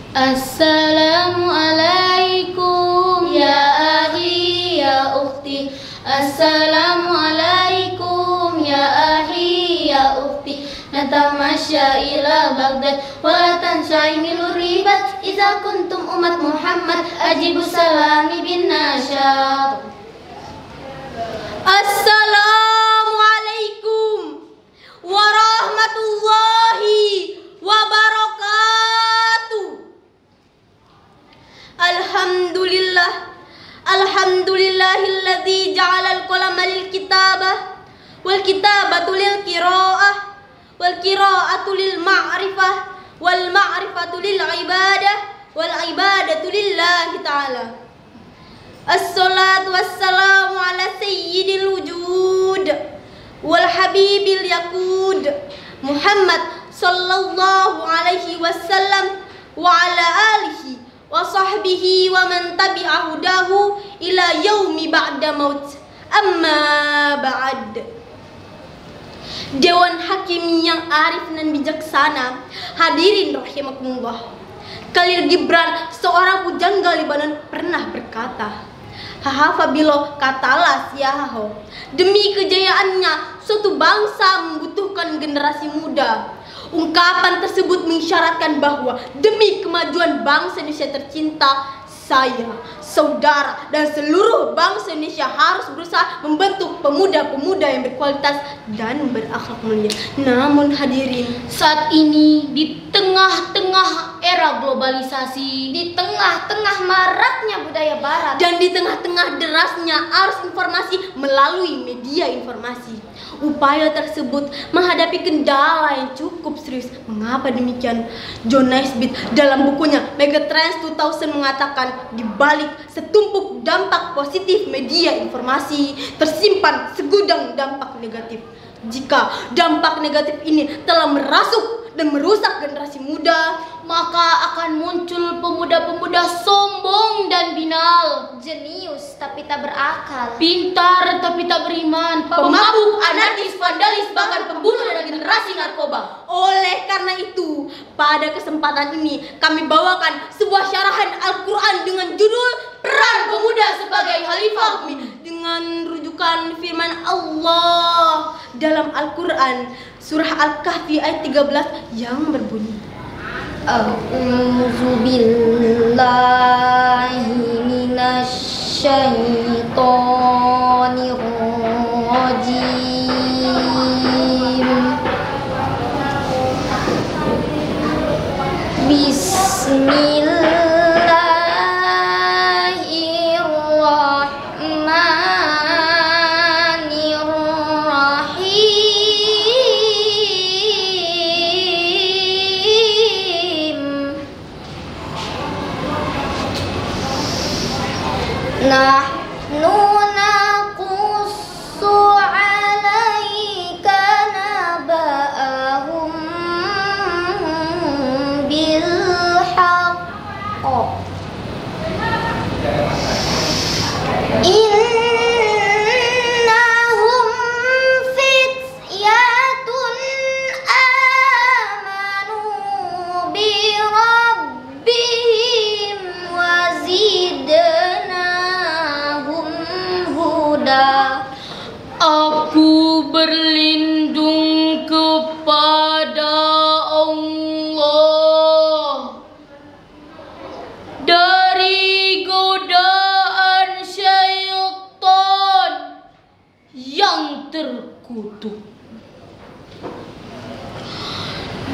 Assalamualaikum ya ahi ya ukhti. Assalamualaikum ya ahi ya ukhti. Natamasya ila Baghdad wala tansha'inil ribat idza kuntum umat Muhammad ajibu salami bin nasyad. Assalamualaikum warahmatullahi wabarakatuh. Alhamdulillahilladzi ja'ala al-qalama lil kitabah wal kitabatu lil qiraah wal qiraatu lil ma'rifah wal ma'rifatu lil ibadah wal ibadatu lillahi ta'ala. Assalatu wassalamu ala sayyidil wujud wal habibil yaqud Muhammad sallallahu alaihi wasallam wa ala alihi wa sahbihi wa man tabi'a hudahu ila yaumi ba'da maut. Amma ba'd. Dewan Hakim yang arif dan bijaksana, hadirin rahimakumullah. Khalil Gibran, seorang pujangga Libanon, pernah berkata, "Hahafabilo katalas yaho." Demi kejayaannya, suatu bangsa membutuhkan generasi muda. Ungkapan tersebut mengisyaratkan bahwa demi kemajuan bangsa Indonesia tercinta, saya, saudara, dan seluruh bangsa Indonesia harus berusaha membentuk pemuda-pemuda yang berkualitas dan berakhlak mulia. Namun hadirin, Saat ini di tengah-tengah era globalisasi, di tengah-tengah maraknya budaya barat, dan di tengah-tengah derasnya arus informasi melalui media informasi, upaya tersebut menghadapi kendala yang cukup serius. Mengapa demikian? John Naisbitt dalam bukunya Megatrends 2000 mengatakan, di balik setumpuk dampak positif media informasi tersimpan segudang dampak negatif. Jika dampak negatif ini telah merasuk dan merusak generasi muda, maka akan muncul pemuda-pemuda sombong dan binal, jenius tapi tak berakal, pintar tapi tak beriman, pemabuk, anarkis, vandalis, bahkan pembunuh dan generasi narkoba. Oleh karena itu, pada kesempatan ini kami bawakan sebuah syarahan Al-Quran dengan judul Peran Pemuda sebagai Khalifah, dengan rujukan firman Allah dalam Al-Quran surah Al-Kahfi ayat 13 yang berbunyi, A'udzu billahi minasyaitonir rajim. Nahnu naqussu 'alaika naba'ahum bil haqq. Innahum fityatun amanu bi rabbihim wa zidnahum huda. Aku berlindung kepada Allah dari godaan syaitan yang terkutuk.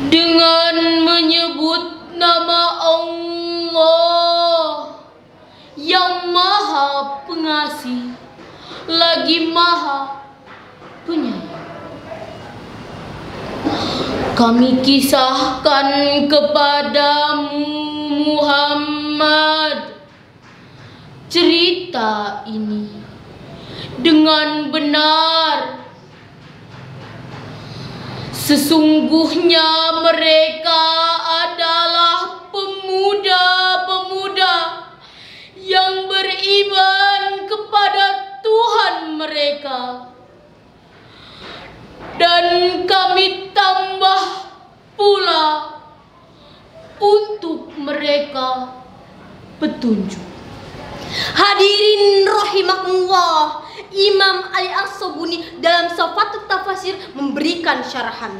Dengan menyebut nama Allah yang Maha Pengasih lagi Maha Penyayang, kami kisahkan kepadamu Muhammad cerita ini dengan benar. Sesungguhnya mereka adalah pemuda-pemuda yang beriman kepada Tuhan mereka, dan kami tambah pula untuk mereka mereka petunjuk. Hadirin rahimakumullah, Imam Ali As-Sabuni dalam Safatut Tafasir memberikan syarahan.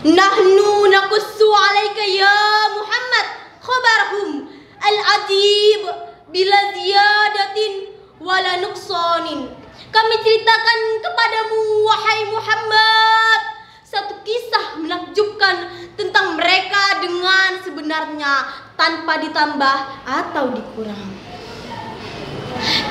Nahnu naqussu 'alaika ya Muhammad khabarahum al-adib bila ziyadatin wala nuqsanin. Kami ceritakan kepadamu wahai Muhammad satu kisah menakjubkan tentang mereka dengan sebenarnya tanpa ditambah atau dikurang.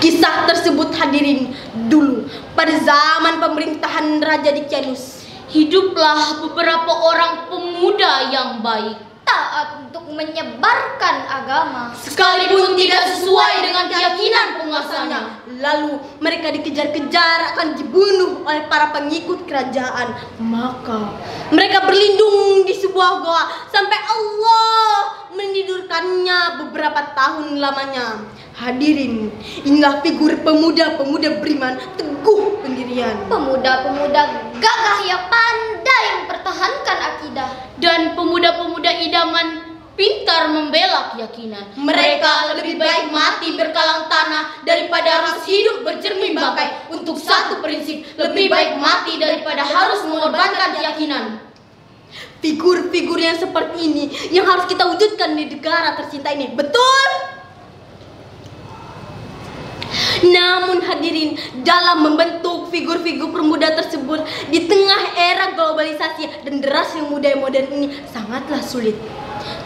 Kisah tersebut hadirin dulu pada zaman pemerintahan Raja Dicyanus. Hiduplah beberapa orang pemuda yang baik, taat untuk menyebarkan agama, sekalipun tidak sesuai dengan keyakinan penguasanya. Lalu mereka dikejar-kejar akan dibunuh oleh para pengikut kerajaan. Maka mereka berlindung di sebuah goa sampai Allah menidurkannya beberapa tahun lamanya. Hadirin, inilah figur pemuda-pemuda beriman teguh pendirian, pemuda-pemuda gagah yang pandai mempertahankan akidah, dan pemuda-pemuda idaman pintar membela keyakinan. Mereka lebih baik mati berkalang tanah daripada harus hidup bercermin bangkai untuk satu prinsip, lebih baik mati daripada harus mengorbankan keyakinan. Figur-figur yang seperti ini yang harus kita wujudkan di negara tercinta ini, betul? Namun hadirin, dalam membentuk figur-figur pemuda tersebut di tengah era globalisasi dan derasnya muda modern ini sangatlah sulit.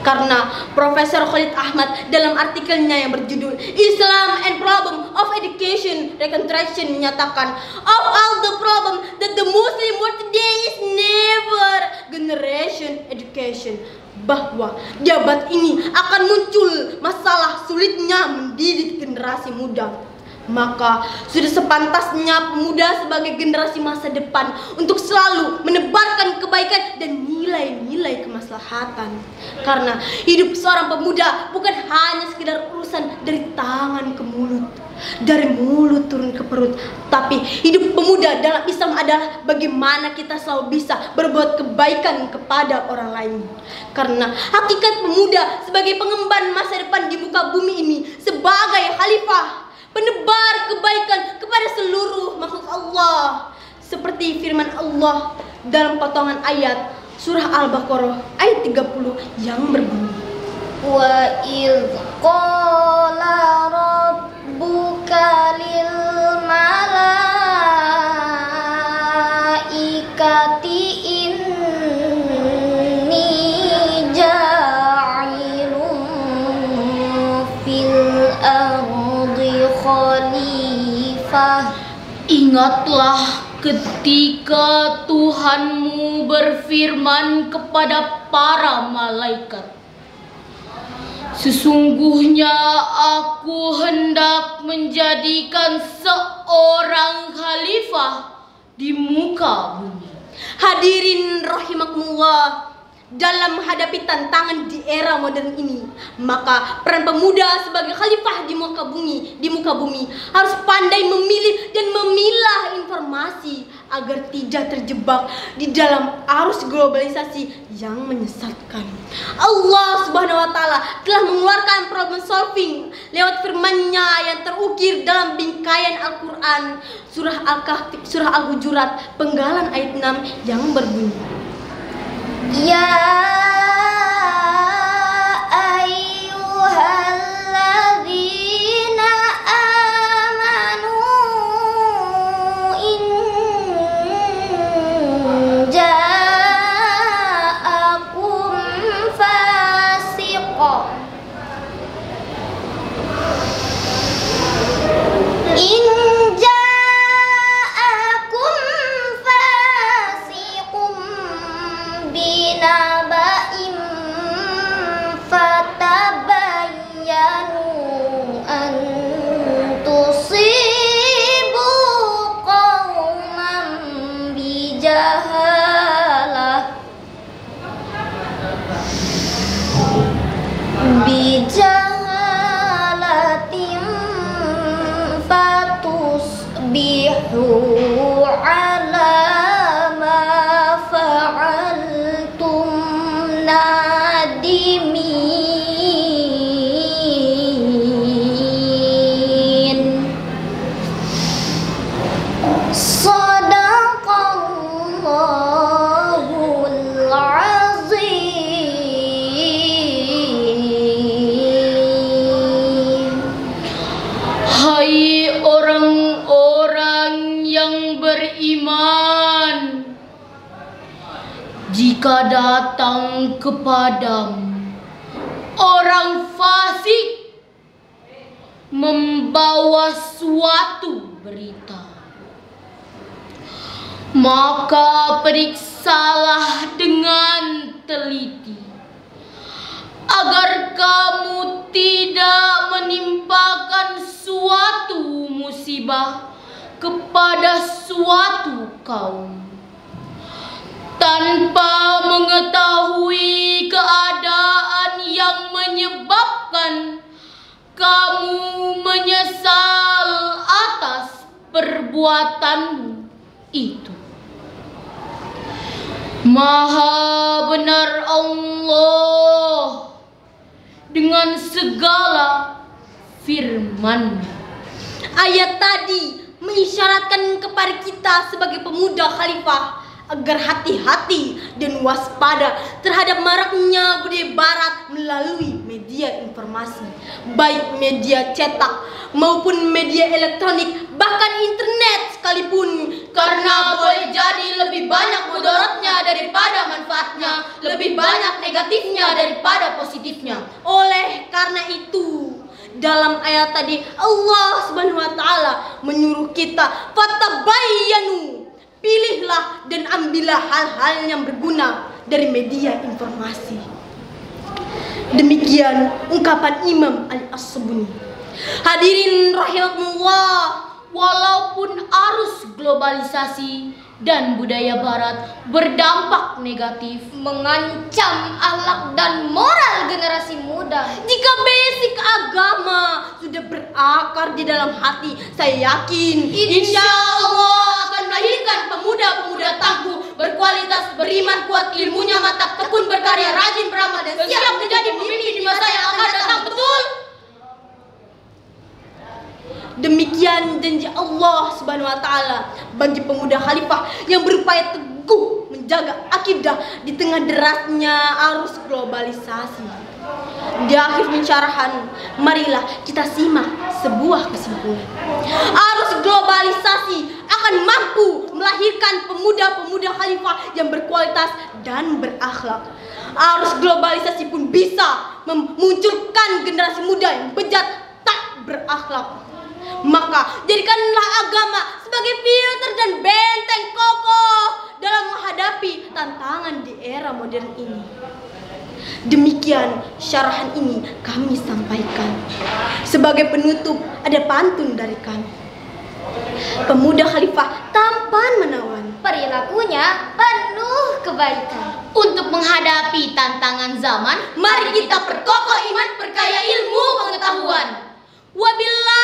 Karena Profesor Khalid Ahmad dalam artikelnya yang berjudul Islam and Problem of Education Reconstruction menyatakan, of all the problem that the Muslim world today is never generation education, bahwa di abad ini akan muncul masalah sulitnya mendidik generasi muda. Maka sudah sepantasnya pemuda sebagai generasi masa depan untuk selalu menebarkan kebaikan dan nilai-nilai kemaslahatan. Karena hidup seorang pemuda bukan hanya sekedar urusan dari tangan ke mulut, dari mulut turun ke perut, tapi hidup pemuda dalam Islam adalah bagaimana kita selalu bisa berbuat kebaikan kepada orang lain. Karena hakikat pemuda sebagai pengemban masa depan di muka bumi ini, sebagai khalifah penebar kebaikan kepada seluruh makhluk Allah, seperti firman Allah dalam potongan ayat surah Al-Baqarah ayat 30 yang berbunyi, wa idh qala rabbuka lil malaikati inni ja'ilun fil ardi khalifah. Ingatlah ketika Tuhanmu berfirman kepada para malaikat, sesungguhnya aku hendak menjadikan seorang khalifah di muka bumi. Hadirin rahimakumullah, dalam menghadapi tantangan di era modern ini, maka peran pemuda sebagai khalifah di muka bumi harus pandai memilih dan memilah informasi agar tidak terjebak di dalam arus globalisasi yang menyesatkan. Allah Subhanahu wa taala telah mengeluarkan problem solving lewat firman-Nya yang terukir dalam bingkaian Al-Qur'an, surah Al-Kahfi, surah Al-Hujurat, penggalan ayat 6 yang berbunyi, Ya ayyuhalladzina amanu in ja'akum fasiqun binaba'in fatabayyanu an tusibu qauman bijahalatin fatusbihu ala ma fa'altum nadimin. Jika datang kepadamu orang fasik membawa suatu berita, maka periksalah dengan teliti agar kamu tidak menimpakan suatu musibah kepada suatu kaum tanpa mengetahui keadaan yang menyebabkan kamu menyesal atas perbuatanmu itu. Maha benar Allah dengan segala firman-Nya. Ayat tadi mengisyaratkan kepada kita sebagai pemuda khalifah agar hati-hati dan waspada terhadap maraknya budaya barat melalui media informasi, baik media cetak maupun media elektronik, bahkan internet sekalipun, Karena boleh jadi lebih banyak mudaratnya daripada manfaatnya, lebih banyak negatifnya daripada positifnya. Oleh karena itu, dalam ayat tadi Allah Subhanahu wa taala menyuruh kita fatabayyanu, pilihlah dan ambillah hal-hal yang berguna dari media informasi. Demikian ungkapan Imam Ali As-Sabuni. Hadirin rahimakumullah, Walaupun arus globalisasi dan budaya barat berdampak negatif, mengancam akhlak dan moral generasi muda. jika basic agama sudah berakar di dalam hati, saya yakin insya Allah akan melahirkan pemuda-pemuda tangguh, berkualitas, beriman kuat, ilmunya mantap, tekun, berkarya, rajin, beramal, dan siap menjadi pemimpin di masa yang akan datang. Betul? Demikian janji Allah Subhanahu wa taala bagi pemuda khalifah yang berupaya teguh menjaga akidah di tengah derasnya arus globalisasi. Di akhir pencerahan, marilah kita simak sebuah kesimpulan. Arus globalisasi akan mampu melahirkan pemuda-pemuda khalifah yang berkualitas dan berakhlak. Arus globalisasi pun bisa memunculkan generasi muda yang bejat tak berakhlak. Maka jadikanlah agama sebagai filter dan benteng kokoh dalam menghadapi tantangan di era modern ini. Demikian syarahan ini kami sampaikan. Sebagai penutup ada pantun dari kami. Pemuda khalifah tampan menawan, Perilakunya penuh kebaikan. Untuk menghadapi tantangan zaman, mari kita perkokoh iman, perkaya ilmu pengetahuan. wabillahi